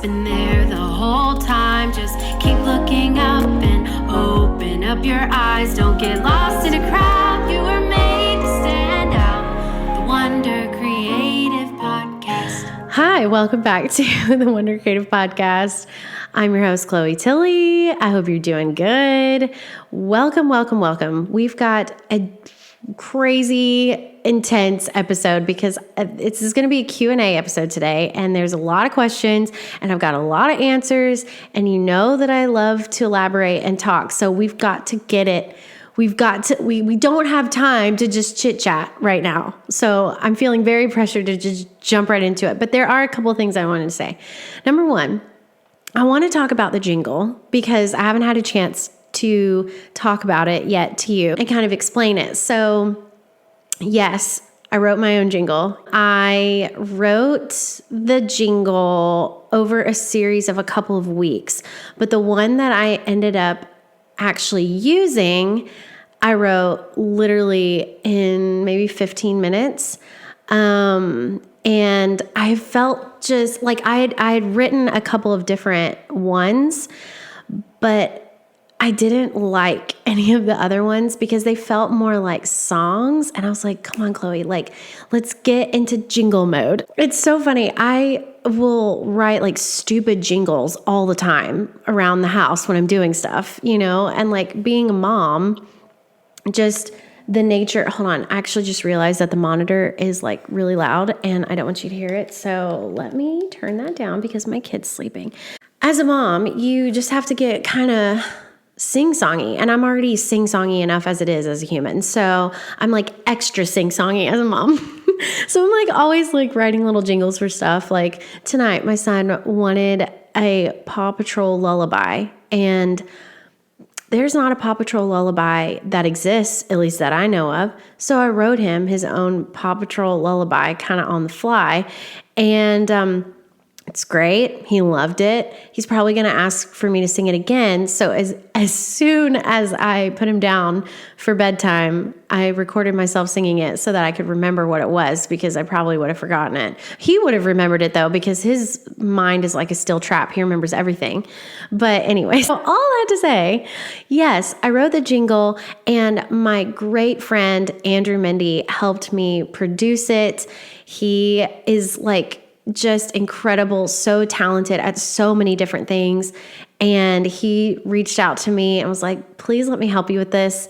been there the whole time. Just keep looking up and open up your eyes. Don't get lost in a crowd. You were made to stand out. The Wonder Creative Podcast. Hi, welcome back to the Wonder Creative Podcast. I'm your host, Chloe Tilley. I hope you're doing good. Welcome. We've got a crazy, intense episode because this is going to be a Q&A episode today, and there's a lot of questions, and I've got a lot of answers, and you know that I love to elaborate and talk, so we've got to get it. We don't have time to just chit chat right now. So I'm feeling very pressured to just jump right into it. But there are a couple of things I wanted to say. Number one, I want to talk about the jingle because I haven't had a chance to talk about it yet to you and kind of explain it. So yes, I wrote my own jingle. I wrote the jingle over a series of a couple of weeks, but the one that I ended up actually using, I wrote literally in maybe 15 minutes. And I felt just like I had written a couple of different ones, but I didn't like any of the other ones because they felt more like songs. And I was like, come on, Chloe, like, let's get into jingle mode. It's so funny. I will write like stupid jingles all the time around the house when I'm doing stuff, and like being a mom, just the nature. Hold on. I actually just realized that the monitor is like really loud and I don't want you to hear it. So let me turn that down because my kid's sleeping. As a mom, you just have to get kind of sing-songy, and I'm already sing-songy enough as it is as a human. So I'm like extra sing-songy as a mom. So I'm like always like writing little jingles for stuff. Like tonight, my son wanted a Paw Patrol lullaby, and there's not a Paw Patrol lullaby that exists, at least that I know of. So I wrote him his own Paw Patrol lullaby kind of on the fly, and it's great. He loved it. He's probably going to ask for me to sing it again. So as soon as I put him down for bedtime, I recorded myself singing it so that I could remember what it was, because I probably would have forgotten it. He would have remembered it though, because his mind is like a steel trap. He remembers everything. But anyway, so all that to say, yes, I wrote the jingle, and my great friend, Andrew Mendy, helped me produce it. He is like just incredible, so talented at so many different things. And he reached out to me and was like, please let me help you with this.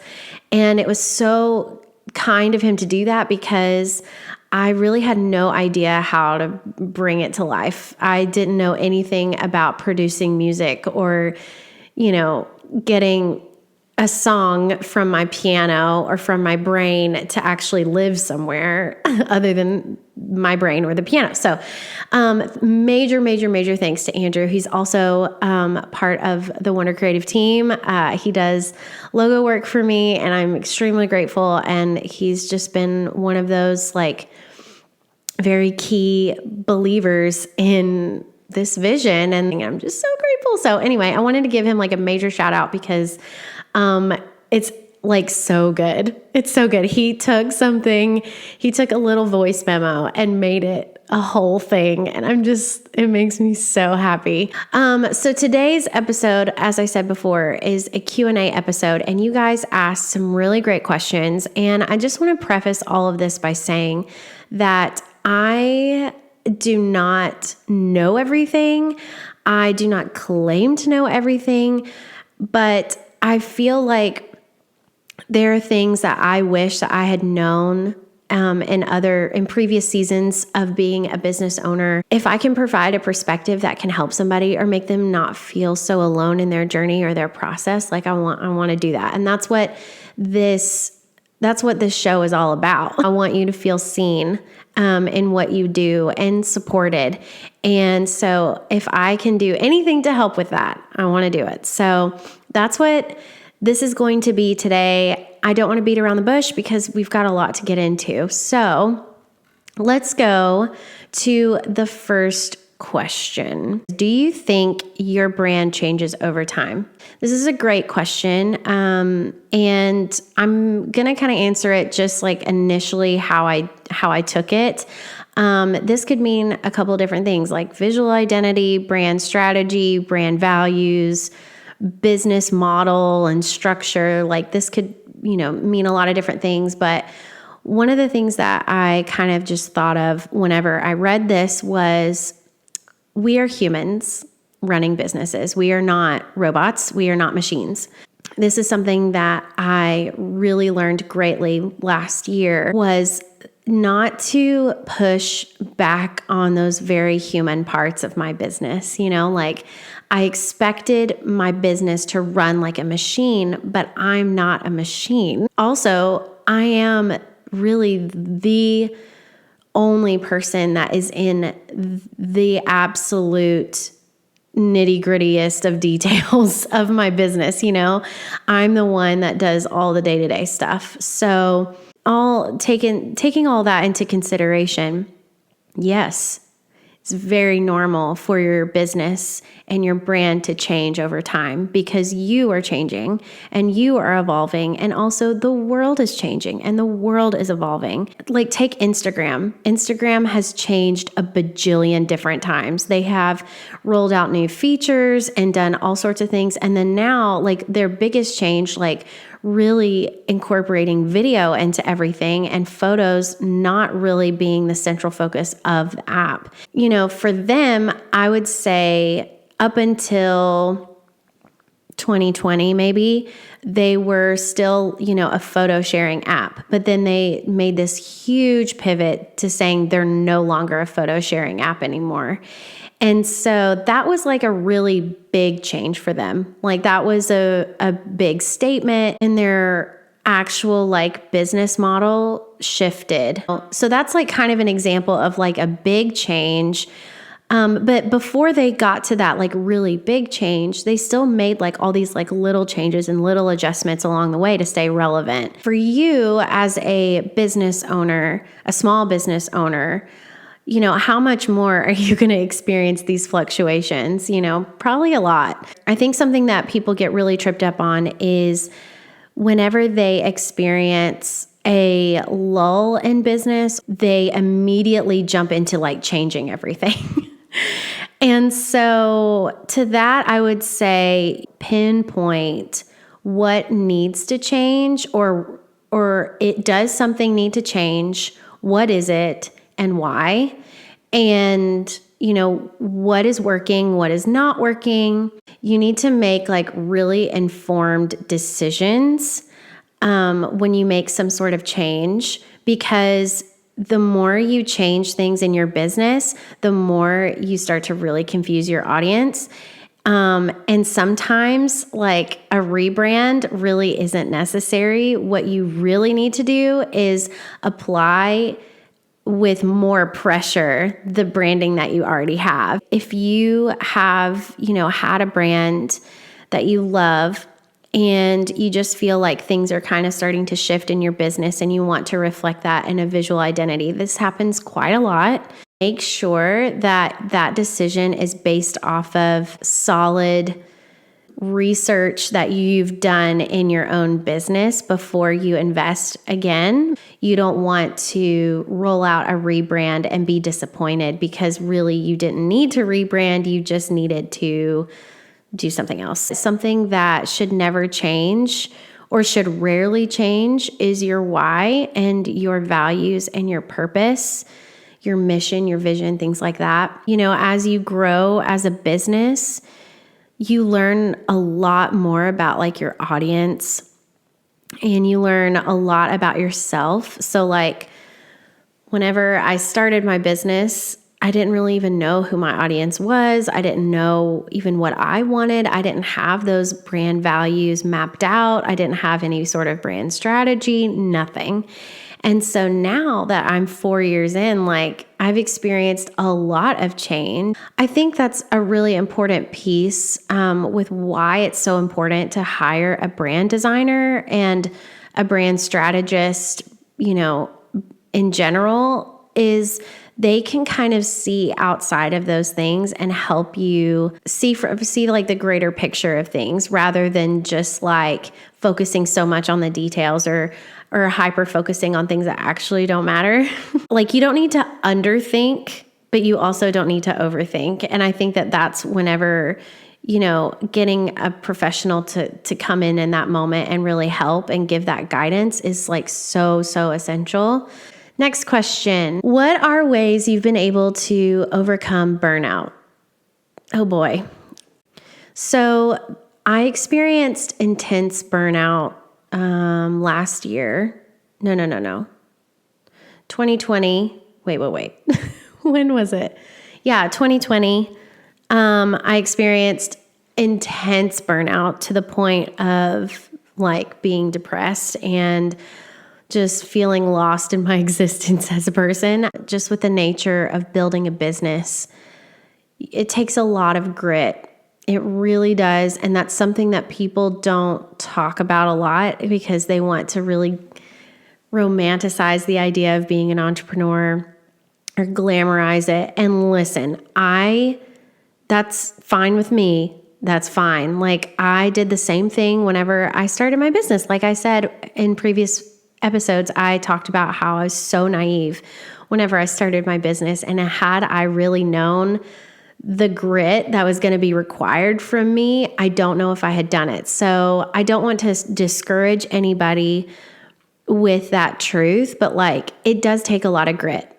And it was so kind of him to do that because I really had no idea how to bring it to life. I didn't know anything about producing music or, getting a song from my piano or from my brain to actually live somewhere other than my brain or the piano. So major thanks to Andrew. He's also part of the Wonder Creative team. He does logo work for me, and I'm extremely grateful. And he's just been one of those like very key believers in this vision, and I'm just so grateful. So anyway, I wanted to give him like a major shout out because it's like so good. It's so good. He took a little voice memo and made it a whole thing. And it makes me so happy. So today's episode, as I said before, is a Q&A episode, and you guys asked some really great questions. And I just want to preface all of this by saying that I do not know everything. I do not claim to know everything, but I feel like there are things that I wish that I had known in previous seasons of being a business owner. If I can provide a perspective that can help somebody or make them not feel so alone in their journey or their process, like I want to do that. And that's what this show is all about. I want you to feel seen in what you do and supported. And so if I can do anything to help with that, I want to do it. So that's what this is going to be today. I don't want to beat around the bush because we've got a lot to get into. So let's go to the first question. Do you think your brand changes over time? This is a great question. And I'm going to kind of answer it just like initially how I took it. This could mean a couple of different things like visual identity, brand strategy, brand values, business model and structure. Like this could, mean a lot of different things. But one of the things that I kind of just thought of whenever I read this was we are humans running businesses. We are not robots. We are not machines. This is something that I really learned greatly last year was not to push back on those very human parts of my business. Like I expected my business to run like a machine, but I'm not a machine. Also, I am really the only person that is in the absolute nitty-grittiest of details of my business. I'm the one that does all the day-to-day stuff. So taking all that into consideration, yes, it's very normal for your business and your brand to change over time because you are changing and you are evolving, and also the world is changing and the world is evolving. Like take Instagram. Instagram has changed a bajillion different times. They have rolled out new features and done all sorts of things. And then now, like their biggest change, like really incorporating video into everything and photos not really being the central focus of the app. For them, I would say up until 2020, maybe, they were still, a photo sharing app. But then they made this huge pivot to saying they're no longer a photo sharing app anymore. And so that was like a really big change for them. Like that was a big statement, and their actual like business model shifted. So that's like kind of an example of like a big change. But before they got to that like really big change, they still made like all these like little changes and little adjustments along the way to stay relevant. For you as a business owner, a small business owner, how much more are you going to experience these fluctuations? Probably a lot. I think something that people get really tripped up on is whenever they experience a lull in business, they immediately jump into like changing everything. And so to that, I would say pinpoint what needs to change, or does something need to change? What is it and why? And, what is working, what is not working? You need to make like really informed decisions when you make some sort of change, because the more you change things in your business, the more you start to really confuse your audience. And sometimes like a rebrand really isn't necessary. What you really need to do is apply with more pressure the branding that you already have. If you have, had a brand that you love and you just feel like things are kind of starting to shift in your business and you want to reflect that in a visual identity, this happens quite a lot. Make sure that that decision is based off of solid research that you've done in your own business before you invest again. You don't want to roll out a rebrand and be disappointed because really you didn't need to rebrand. You just needed to do something else. Something that should never change or should rarely change is your why and your values and your purpose, your mission, your vision, things like that. As you grow as a business, you learn a lot more about like your audience, and you learn a lot about yourself. So like whenever I started my business, I didn't really even know who my audience was. I didn't know even what I wanted. I didn't have those brand values mapped out. I didn't have any sort of brand strategy, nothing. And so now that I'm 4 years in, like I've experienced a lot of change. I think that's a really important piece with why it's so important to hire a brand designer and a brand strategist, in general, is they can kind of see outside of those things and help you see like the greater picture of things rather than just like focusing so much on the details or or hyper focusing on things that actually don't matter. Like, you don't need to underthink, but you also don't need to overthink. And I think that that's whenever, getting a professional to come in that moment and really help and give that guidance is like so, so essential. Next question. What are ways you've been able to overcome burnout? Oh boy. So I experienced intense burnout last year. No. 2020. Wait. When was it? Yeah, 2020. I experienced intense burnout to the point of like being depressed and just feeling lost in my existence as a person. Just with the nature of building a business, it takes a lot of grit. It really does. And that's something that people don't talk about a lot because they want to really romanticize the idea of being an entrepreneur or glamorize it. And listen, that's fine with me. That's fine. Like, I did the same thing whenever I started my business. Like I said in previous episodes, I talked about how I was so naive whenever I started my business. And had I really known the grit that was going to be required from me, I don't know if I had done it. So I don't want to discourage anybody with that truth, but like, it does take a lot of grit.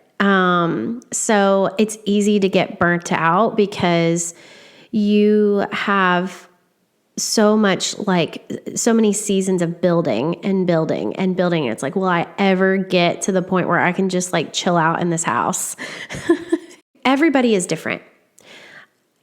So it's easy to get burnt out because you have so many seasons of building. It's like, will I ever get to the point where I can just like chill out in this house? Everybody is different.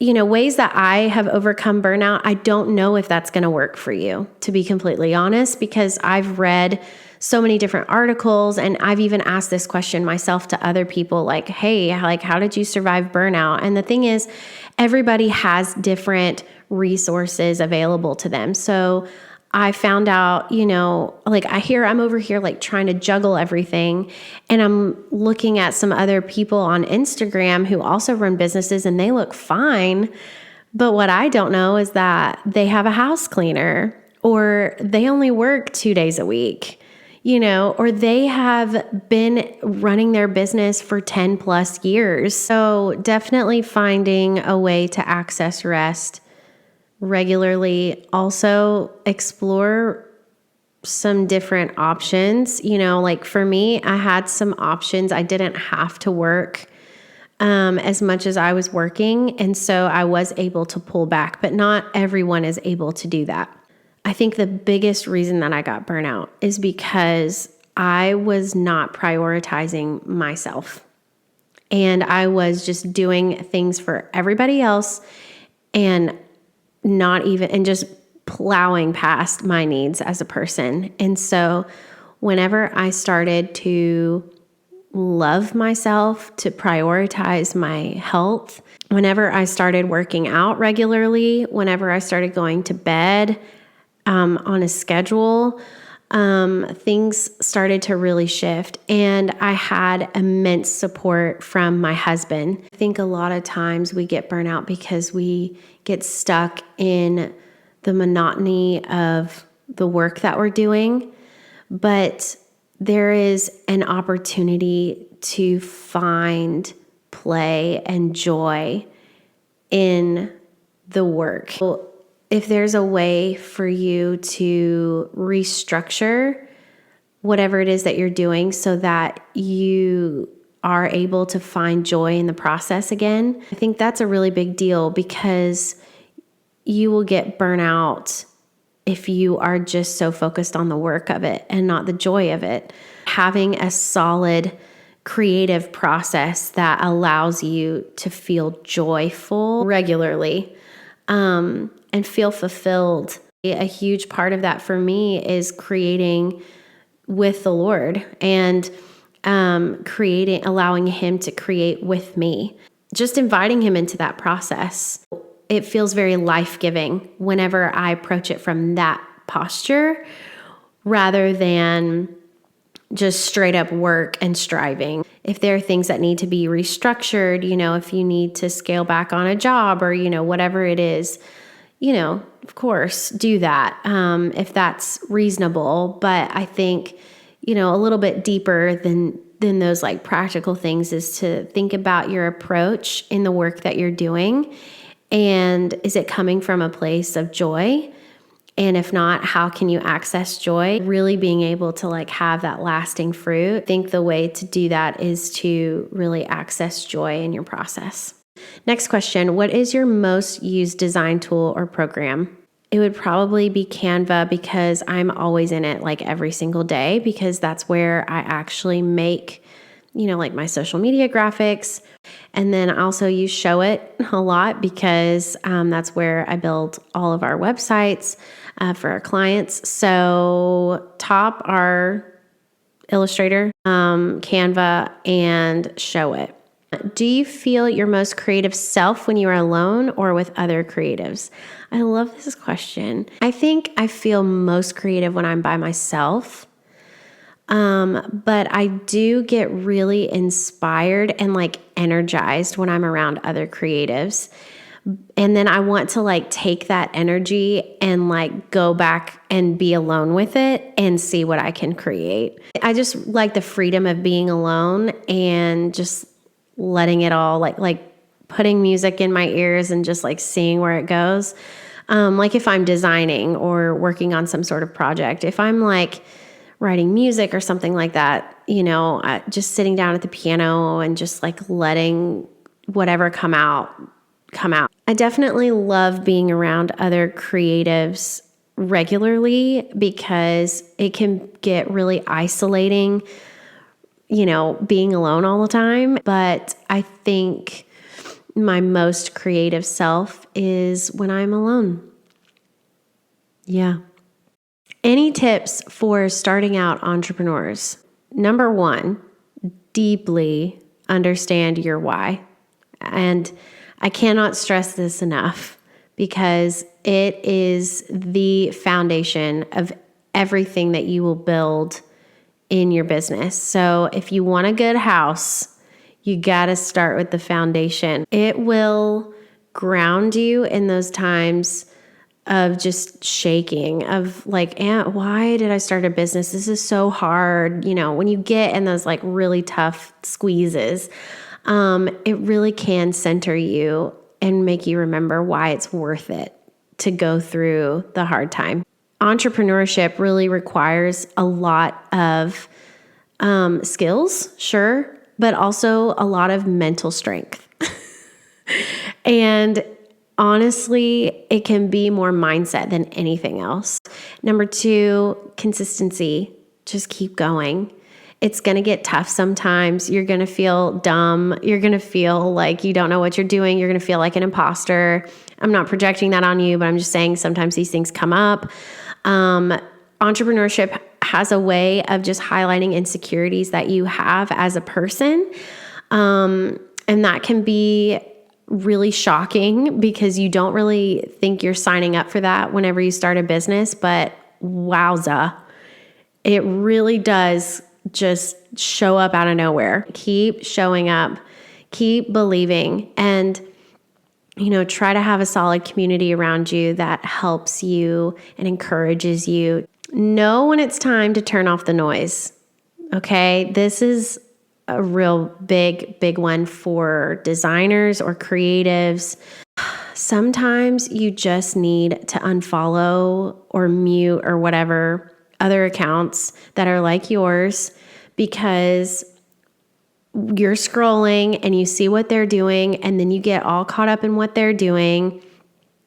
Ways that I have overcome burnout, I don't know if that's going to work for you, to be completely honest, because I've read so many different articles and I've even asked this question myself to other people, like, hey, like, how did you survive burnout? And the thing is, everybody has different resources available to them. So I found out, I'm over here like trying to juggle everything, and I'm looking at some other people on Instagram who also run businesses and they look fine. But what I don't know is that they have a house cleaner, or they only work 2 days a week, or they have been running their business for 10 plus years. So definitely finding a way to access rest regularly. Also explore some different options. Like for me, I had some options. I didn't have to work as much as I was working. And so I was able to pull back, but not everyone is able to do that. I think the biggest reason that I got burnout is because I was not prioritizing myself. And I was just doing things for everybody else and just plowing past my needs as a person. And so whenever I started to love myself, to prioritize my health, whenever I started working out regularly, whenever I started going to bed on a schedule, things started to really shift. And I had immense support from my husband. I think a lot of times we get burnout because we get stuck in the monotony of the work that we're doing. But there is an opportunity to find play and joy in the work. So if there's a way for you to restructure whatever it is that you're doing so that you are able to find joy in the process again, I think that's a really big deal, because you will get burnout if you are just so focused on the work of it and not the joy of it. Having a solid creative process that allows you to feel joyful regularly, and feel fulfilled. A huge part of that for me is creating with the Lord and allowing Him to create with me. Just inviting Him into that process. It feels very life-giving whenever I approach it from that posture rather than just straight up work and striving. If there are things that need to be restructured, if you need to scale back on a job or, whatever it is, of course, do that if that's reasonable. But I think, a little bit deeper than those like practical things is to think about your approach in the work that you're doing. And is it coming from a place of joy? And if not, how can you access joy? Really being able to like have that lasting fruit. I think the way to do that is to really access joy in your process. Next question, what is your most used design tool or program? It would probably be Canva because I'm always in it like every single day because that's where I actually make, like my social media graphics. And then I also use Show It a lot because that's where I build all of our websites for our clients. So top are Illustrator, Canva, and Show It. Do you feel your most creative self when you are alone or with other creatives? I love this question. I think I feel most creative when I'm by myself. But I do get really inspired and like energized when I'm around other creatives. And then I want to like take that energy and like go back and be alone with it and see what I can create. I just like the freedom of being alone and just letting it all like putting music in my ears and just like seeing where it goes. Like if I'm designing or working on some sort of project, if I'm like writing music or something like that, just sitting down at the piano and just like letting whatever come out. I definitely love being around other creatives regularly because it can get really isolating, being alone all the time. But I think my most creative self is when I'm alone. Yeah. Any tips for starting out entrepreneurs? Number one, deeply understand your why. And I cannot stress this enough because it is the foundation of everything that you will build in your business. So if you want a good house, you got to start with the foundation. It will ground you in those times of just shaking, of like, why did I start a business? This is so hard. When you get in those like really tough squeezes, it really can center you and make you remember why it's worth it to go through the hard time. Entrepreneurship really requires a lot of skills, sure, but also a lot of mental strength. And honestly, it can be more mindset than anything else. Number two, consistency. Just keep going. It's going to get tough sometimes. You're going to feel dumb. You're going to feel like you don't know what you're doing. You're going to feel like an imposter. I'm not projecting that on you, but I'm just saying sometimes these things come up. Entrepreneurship has a way of just highlighting insecurities that you have as a person. And that can be really shocking because you don't really think you're signing up for that whenever you start a business, but wowza, it really does just show up out of nowhere. Keep showing up, keep believing, and try to have a solid community around you that helps you and encourages you. Know when it's time to turn off the noise. Okay, this is a real big one for designers or creatives. Sometimes you just need to unfollow or mute or whatever other accounts that are like yours because you're scrolling and you see what they're doing and then you get all caught up in what they're doing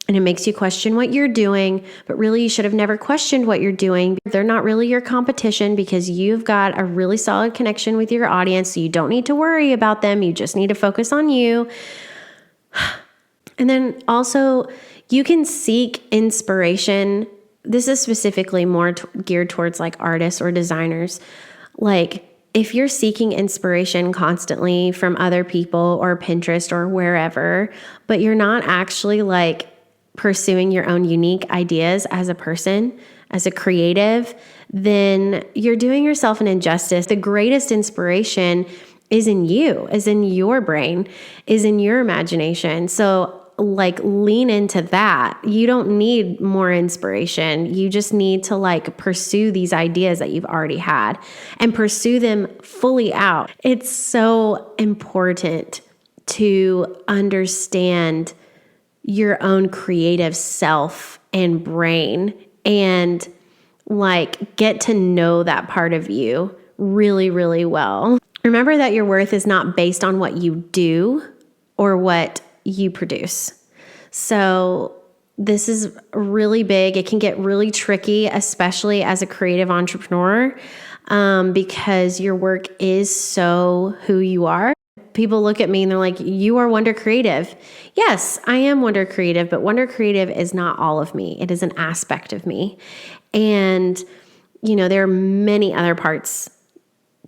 and it makes you question what you're doing, but really you should have never questioned what you're doing. They're not really your competition because you've got a really solid connection with your audience, so you don't need to worry about them. You just need to focus on you. And then also you can seek inspiration. This is specifically more geared towards like artists or designers. Like if you're seeking inspiration constantly from other people or Pinterest or wherever, but you're not actually like pursuing your own unique ideas as a person, as a creative, then you're doing yourself an injustice. The greatest inspiration is in you, is in your brain, is in your imagination. So like lean into that. You don't need more inspiration. You just need to like pursue these ideas that you've already had and pursue them fully out. It's so important to understand your own creative self and brain and like get to know that part of you really, really well. Remember that your worth is not based on what you do or what you produce. So this is really big. It can get really tricky, especially as a creative entrepreneur, because your work is so who you are. People look at me and they're like, you are Wonder Creative. Yes, I am Wonder Creative, but Wonder Creative is not all of me. It is an aspect of me. And, you know, there are many other parts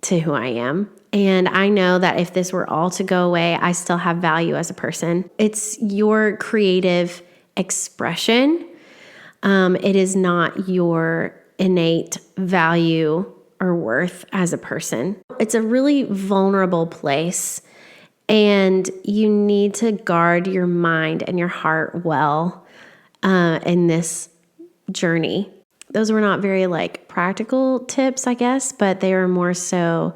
to who I am. And I know that if this were all to go away, I still have value as a person. It's your creative expression. It is not your innate value or worth as a person. It's a really vulnerable place, and you need to guard your mind and your heart well in this journey. Those were not very like practical tips, I guess, but they were more so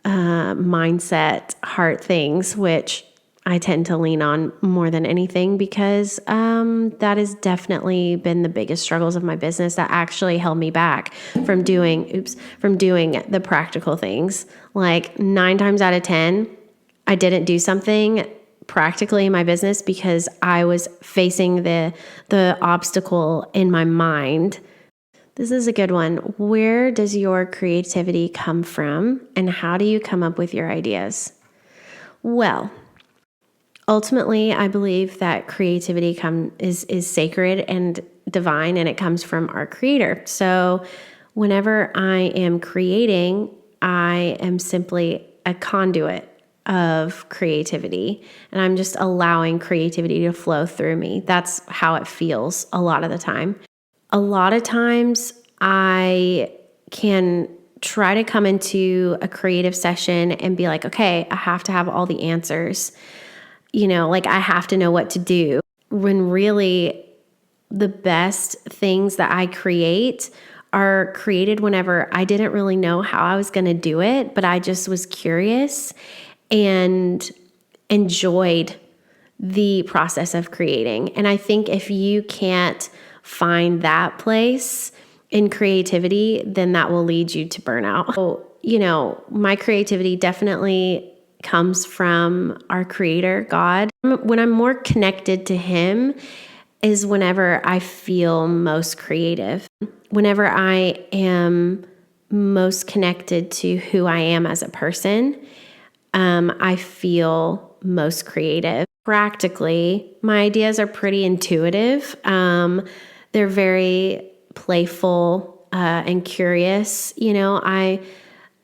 mindset, heart things, which I tend to lean on more than anything because that has definitely been the biggest struggles of my business that actually held me back from doing the practical things. Like 9 times out of 10, I didn't do something practically in my business because I was facing the obstacle in my mind. This is a good one. Where does your creativity come from, and how do you come up with your ideas? Well, ultimately, I believe that creativity is sacred and divine, and it comes from our Creator. So whenever I am creating, I am simply a conduit of creativity, and I'm just allowing creativity to flow through me. That's how it feels a lot of the time. A lot of times I can try to come into a creative session and be like, okay, I have to have all the answers. You know, like I have to know what to do. When really the best things that I create are created whenever I didn't really know how I was going to do it, but I just was curious and enjoyed the process of creating. And I think if you can't find that place in creativity, then that will lead you to burnout. So, you know, my creativity definitely comes from our Creator, God. When I'm more connected to Him is whenever I feel most creative. Whenever I am most connected to who I am as a person, I feel most creative. Practically, my ideas are pretty intuitive. They're very playful and curious. You know,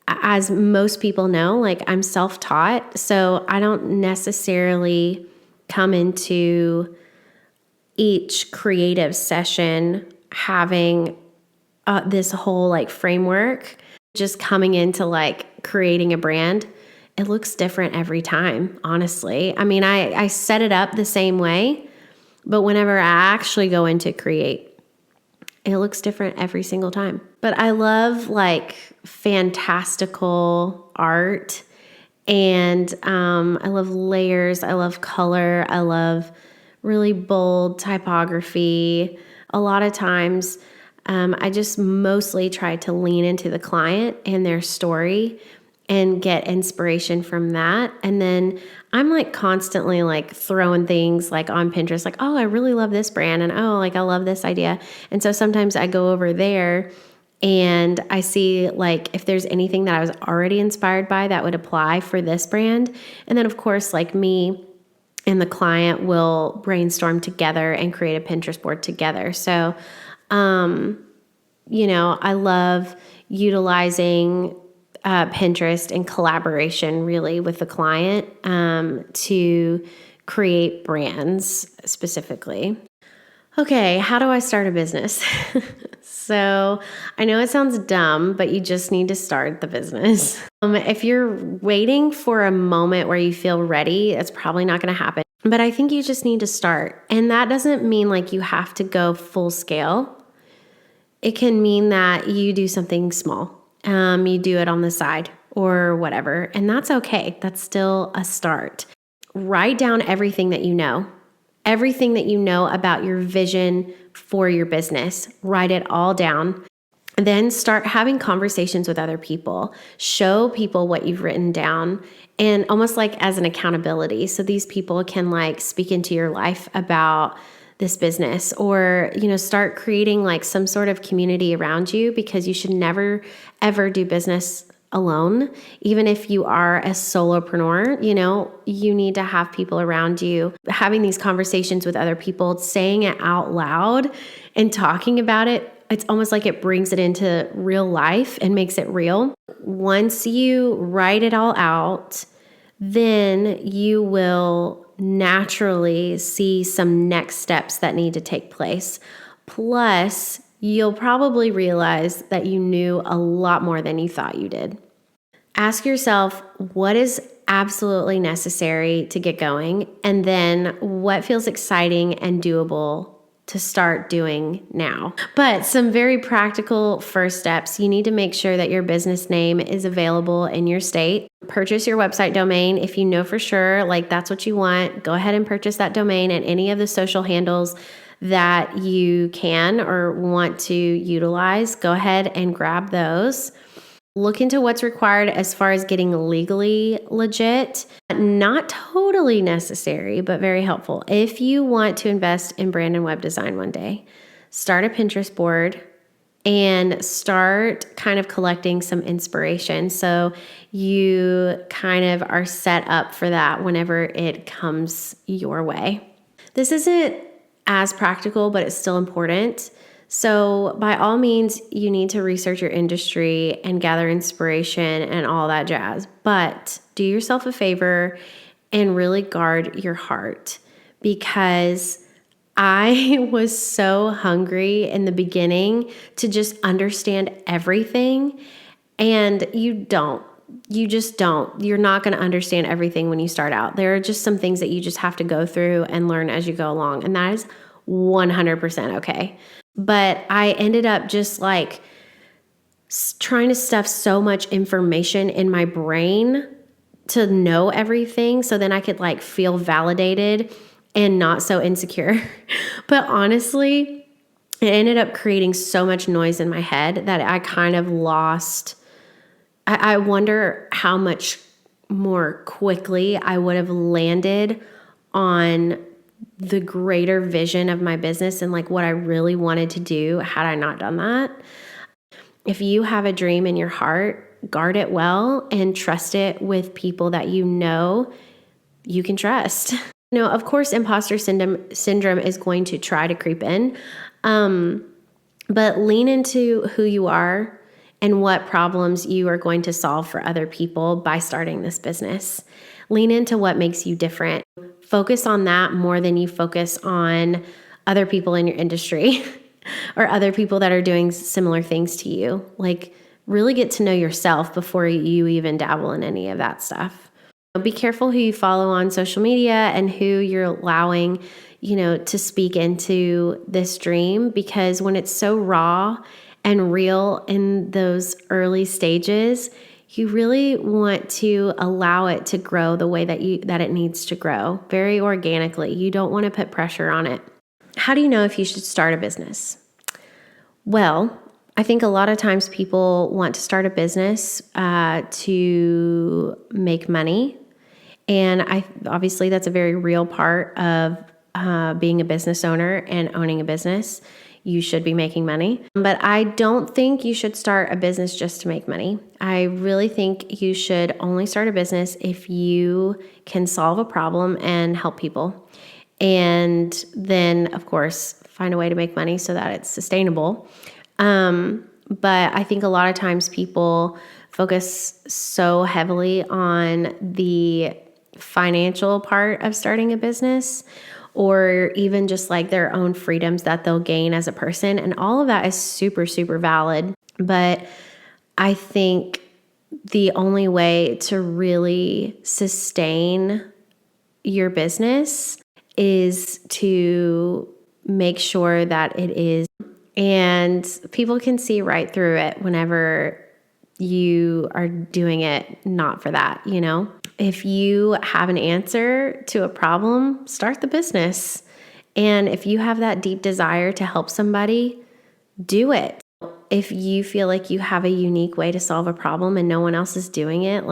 as most people know, like I'm self-taught, so I don't necessarily come into each creative session having this whole like framework, just coming into like creating a brand. It looks different every time, honestly. I mean, I set it up the same way, but whenever I actually go into create, it looks different every single time. But I love like fantastical art, and I love layers. I love color. I love really bold typography. A lot of times, I just mostly try to lean into the client and their story and get inspiration from that. And then I'm like constantly like throwing things like on Pinterest, like, oh, I really love this brand. And oh, like I love this idea. And so sometimes I go over there and I see like if there's anything that I was already inspired by that would apply for this brand. And then of course, like me and the client will brainstorm together and create a Pinterest board together. So, you know, I love utilizing Pinterest in collaboration really with the client to create brands specifically. Okay, how do I start a business? So I know it sounds dumb, but you just need to start the business. If you're waiting for a moment where you feel ready, it's probably not going to happen. But I think you just need to start. And that doesn't mean like you have to go full scale. It can mean that you do something small. You do it on the side or whatever. And that's okay. That's still a start. Write down everything that you know about your vision for your business. Write it all down. Then start having conversations with other people. Show people what you've written down, and almost like as an accountability. So these people can like speak into your life about this business, or, start creating like some sort of community around you, because you should never, ever do business alone. Even if you are a solopreneur, you need to have people around you. Having these conversations with other people, saying it out loud and talking about it, it's almost like it brings it into real life and makes it real. Once you write it all out, then you will naturally see some next steps that need to take place. Plus, you'll probably realize that you knew a lot more than you thought you did. Ask yourself, what is absolutely necessary to get going? And then what feels exciting and doable to start doing now? But some very practical first steps. You need to make sure that your business name is available in your state. Purchase your website domain. If you know for sure, like that's what you want, go ahead and purchase that domain and any of the social handles that you can or want to utilize. Go ahead and grab those. Look into what's required as far as getting legally legit. Not totally necessary, but very helpful. If you want to invest in brand and web design one day, start a Pinterest board and start kind of collecting some inspiration, so you kind of are set up for that whenever it comes your way. This isn't as practical, but it's still important. So by all means, you need to research your industry and gather inspiration and all that jazz. But do yourself a favor and really guard your heart, because I was so hungry in the beginning to just understand everything. And you just don't. You're not going to understand everything when you start out. There are just some things that you just have to go through and learn as you go along. And that is 100% okay. But I ended up just like trying to stuff so much information in my brain to know everything, so then I could like feel validated and not so insecure. But honestly, it ended up creating so much noise in my head that I kind of lost. I wonder how much more quickly I would have landed on the greater vision of my business and like what I really wanted to do had I not done that. If you have a dream in your heart, guard it well and trust it with people that you can trust. Of course, imposter syndrome is going to try to creep in, but lean into who you are and what problems you are going to solve for other people by starting this business. Lean into what makes you different. Focus on that more than you focus on other people in your industry or other people that are doing similar things to you. Like, really get to know yourself before you even dabble in any of that stuff. Be careful who you follow on social media and who you're allowing, to speak into this dream, because when it's so raw and real in those early stages, you really want to allow it to grow the way that it needs to grow, very organically. You don't want to put pressure on it. How do you know if you should start a business? Well, I think a lot of times people want to start a business to make money. And obviously that's a very real part of being a business owner and owning a business. You should be making money. But I don't think you should start a business just to make money. I really think you should only start a business if you can solve a problem and help people. And then, of course, find a way to make money so that it's sustainable. But I think a lot of times people focus so heavily on the financial part of starting a business, or even just like their own freedoms that they'll gain as a person. And all of that is super, super valid. But I think the only way to really sustain your business is to make sure that it is, and people can see right through it whenever you are doing it not for that, If you have an answer to a problem, start the business. And if you have that deep desire to help somebody, do it. If you feel like you have a unique way to solve a problem and no one else is doing it,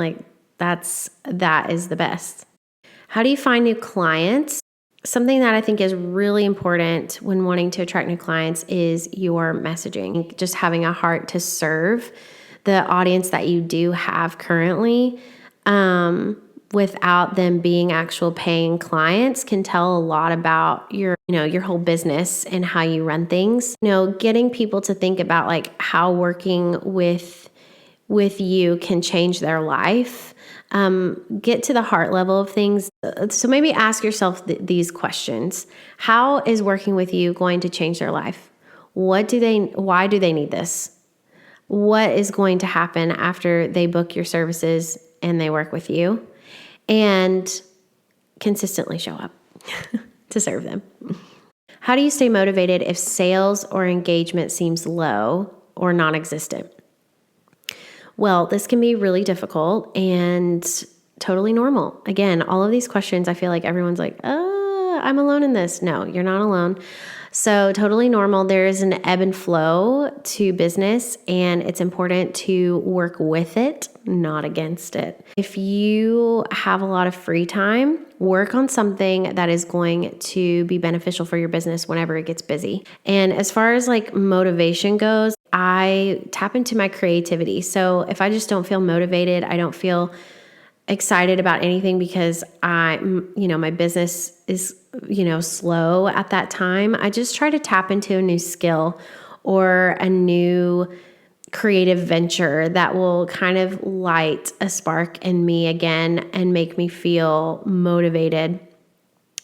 that is the best. How do you find new clients? Something that I think is really important when wanting to attract new clients is your messaging. Just having a heart to serve the audience that you do have currently, without them being actual paying clients, can tell a lot about your whole business and how you run things. Getting people to think about how working with you can change their life. Get to the heart level of things. So maybe ask yourself these questions. How is working with you going to change their life? Why do they need this? What is going to happen after they book your services and they work with you? And consistently show up to serve them. How do you stay motivated if sales or engagement seems low or non-existent? Well, this can be really difficult and totally normal. Again, all of these questions, I feel like everyone's like, I'm alone in this. No, you're not alone. So totally normal. There is an ebb and flow to business, and it's important to work with it, not against it. If you have a lot of free time, work on something that is going to be beneficial for your business whenever it gets busy. And as far as motivation goes, I tap into my creativity. So if I just don't feel motivated, I don't feel excited about anything because my business is, slow at that time, I just try to tap into a new skill or a new creative venture that will kind of light a spark in me again and make me feel motivated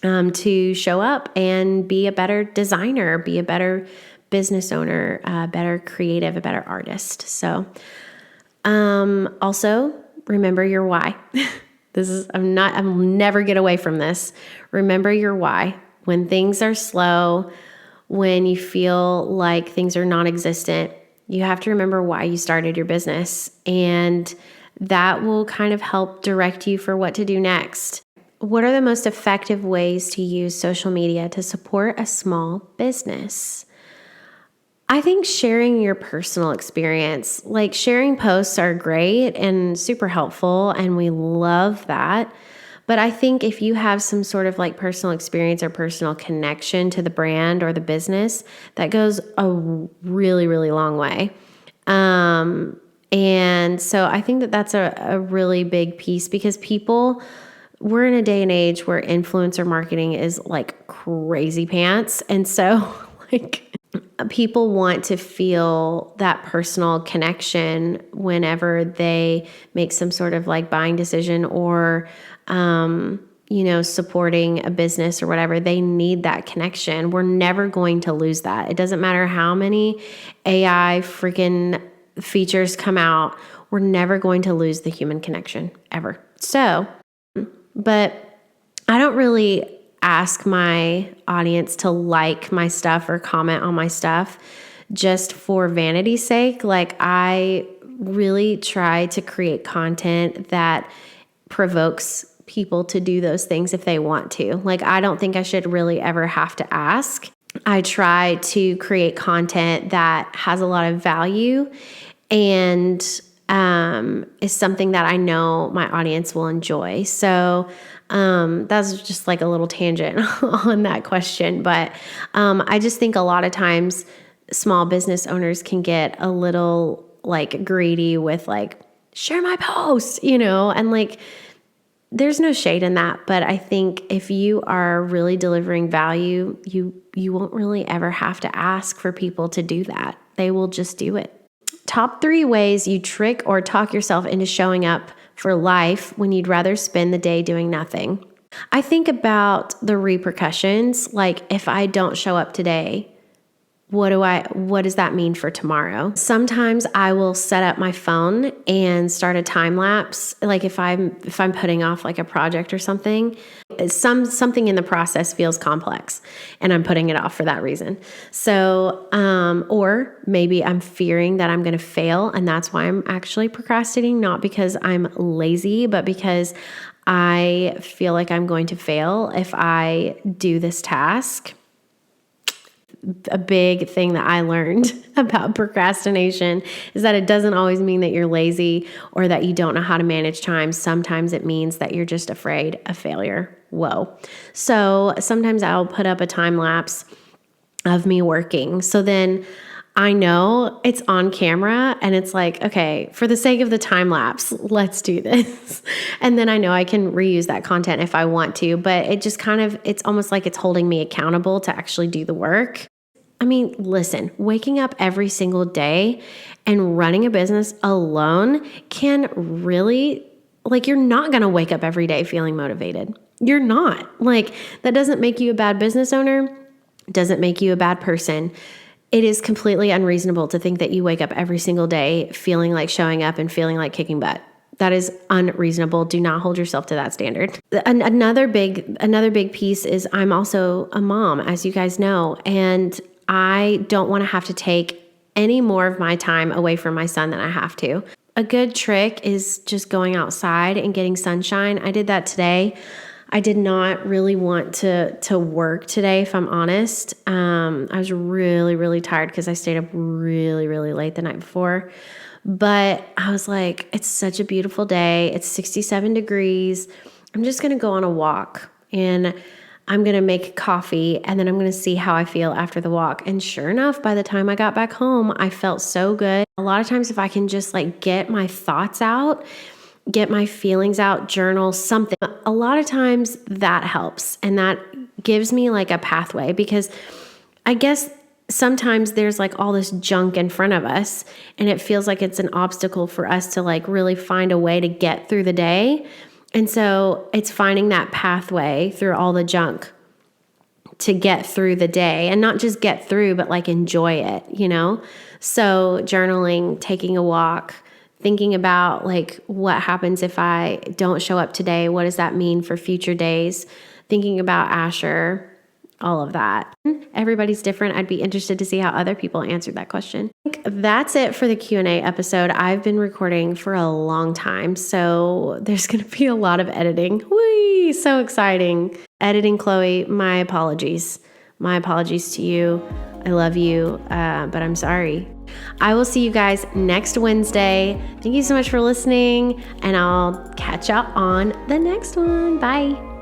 to show up and be a better designer, be a better business owner, a better creative, a better artist. So, also remember your why. I'll never get away from this. Remember your why. When things are slow, when you feel like things are non-existent, you have to remember why you started your business. And that will kind of help direct you for what to do next. What are the most effective ways to use social media to support a small business? I think sharing your personal experience, sharing posts are great and super helpful, and we love that. But I think if you have some sort of personal experience or personal connection to the brand or the business, that goes a really, really long way. And so I think that that's a really big piece, because we're in a day and age where influencer marketing is crazy pants. And so people want to feel that personal connection whenever they make some sort of buying decision or, supporting a business or whatever. They need that connection. We're never going to lose that. It doesn't matter how many AI freaking features come out. We're never going to lose the human connection ever. So, but I don't really ask my audience to like my stuff or comment on my stuff just for vanity's sake. I really try to create content that provokes people to do those things if they want to. I don't think I should really ever have to ask. I try to create content that has a lot of value and is something that I know my audience will enjoy. So that's just a little tangent on that question. But I just think a lot of times small business owners can get a little greedy with share my post, and there's no shade in that. But I think if you are really delivering value, you won't really ever have to ask for people to do that. They will just do it. Top 3 ways you trick or talk yourself into showing up for life when you'd rather spend the day doing nothing. I think about the repercussions. If I don't show up today, what does that mean for tomorrow? Sometimes I will set up my phone and start a time lapse. Like if I'm putting off like a project or something, something in the process feels complex and I'm putting it off for that reason. So, or maybe I'm fearing that I'm going to fail and that's why I'm actually procrastinating, not because I'm lazy, but because I feel like I'm going to fail if I do this task. A big thing that I learned about procrastination is that it doesn't always mean that you're lazy or that you don't know how to manage time. Sometimes it means that you're just afraid of failure. Whoa. So sometimes I'll put up a time lapse of me working. So then I know it's on camera and it's like, okay, for the sake of the time lapse, let's do this. And then I know I can reuse that content if I want to, but it just it's almost like it's holding me accountable to actually do the work. I mean, listen, waking up every single day and running a business alone can really, you're not going to wake up every day feeling motivated. You're not. That doesn't make you a bad business owner, doesn't make you a bad person. It is completely unreasonable to think that you wake up every single day feeling like showing up and feeling like kicking butt. That is unreasonable. Do not hold yourself to that standard. Another big piece is I'm also a mom, as you guys know, and I don't want to have to take any more of my time away from my son than I have to. A good trick is just going outside and getting sunshine. I did that today. I did not really want to work today, if I'm honest. I was really, really tired because I stayed up really, really late the night before. But I was like, it's such a beautiful day. It's 67 degrees. I'm just going to go on a walk and I'm going to make coffee and then I'm going to see how I feel after the walk. And sure enough, by the time I got back home, I felt so good. A lot of times if I can just get my thoughts out, get my feelings out, journal something, a lot of times that helps. And that gives me a pathway because I guess sometimes there's all this junk in front of us and it feels like it's an obstacle for us to really find a way to get through the day. And so it's finding that pathway through all the junk to get through the day and not just get through, but enjoy it, So journaling, taking a walk, thinking about what happens if I don't show up today? What does that mean for future days? Thinking about Asher, all of that. Everybody's different. I'd be interested to see how other people answered that question. I think that's it for the Q&A episode. I've been recording for a long time, so there's going to be a lot of editing. Whee! So exciting. Editing, Chloe, my apologies. My apologies to you. I love you, but I'm sorry. I will see you guys next Wednesday. Thank you so much for listening, and I'll catch y'all on the next one. Bye.